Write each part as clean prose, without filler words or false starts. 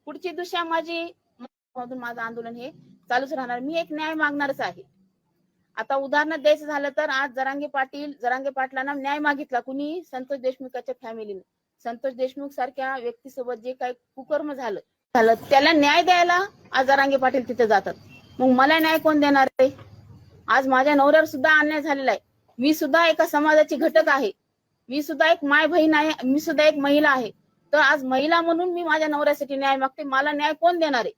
पुढची दिशा माझं आंदोलन हे चालूच राहणार. मी एक न्याय मागणारच आहे. आता उदाहरण द्यायचं झालं तर आज जरांगे पाटलांना न्याय मागितला कुणी? संतोष देशमुखाच्या फॅमिलीने. संतोष देशमुख सारख्या व्यक्तीसोबत जे काही कुकर्म झालं त्याला न्याय द्यायला आज जरांगे पाटील तिथे जातात. मग मला न्याय कोण देणार आहे? आज माझ्या नवऱ्यावर सुद्धा अन्याय झालेला आहे. मी सुद्धा एका समाजाची घटक आहे. मी सुद्धा एक माय बहीण आहे. मी सुद्धा एक महिला आहे. तर आज महिला म्हणून मी माझ्या नवऱ्यासाठी न्याय मागते. मला न्याय कोण देणार आहे?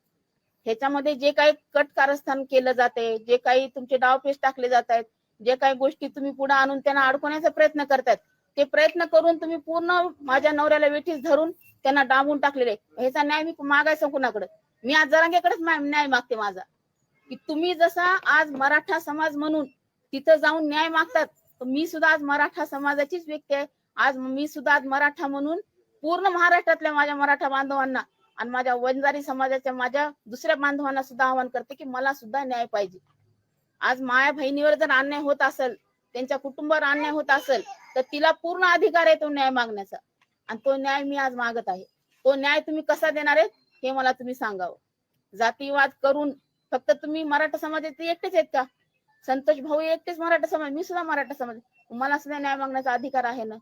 ह्याच्यामध्ये जे काही कट कारस्थान केलं जाते, जे काही तुमचे डावपेच टाकले जात आहेत, जे काही गोष्टी तुम्ही पुढे आणून त्यांना अडकवण्याचा प्रयत्न करतायत, ते प्रयत्न करून तुम्ही पूर्ण माझ्या नवऱ्याला वेठीस धरून त्यांना डांबून टाकलेले. ह्याचा न्याय मी मागायचा कुणाकडे? मी आज जरांगेकडेच न्याय मागते माझा. की तुम्ही जसा आज मराठा समाज म्हणून तिथं जाऊन न्याय मागतात, तर मी सुद्धा आज मराठा समाजाचीच व्यक्ती आहे. आज मी सुद्धा आज मराठा म्हणून पूर्ण महाराष्ट्रातल्या माझ्या मराठा बांधवांना आणि माझ्या वंजारी समाजाच्या माझ्या दुसऱ्या बांधवांना सुद्धा आवाहन करते की मला सुद्धा न्याय पाहिजे. आज माया बहिणीवर जर अन्याय होत असेल, त्यांच्या कुटुंबावर अन्याय होत असेल, तर तिला पूर्ण अधिकार आहे तो न्याय मागण्याचा. आणि तो न्याय मी आज मागत आहे. तो न्याय तुम्ही कसा देणार आहे हे मला तुम्ही सांगावं. जातीवाद करून फक्त तुम्ही मराठा समाजाचे एकटेच आहेत का? संतोष भाऊ एकटेच मराठा समाज, मी सुद्धा मराठा समाज. मला सुद्धा न्याय मागण्याचा अधिकार आहे ना.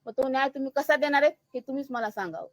मग तो न्याय तुम्ही कसा देणार आहे हे तुम्हीच मला सांगावं.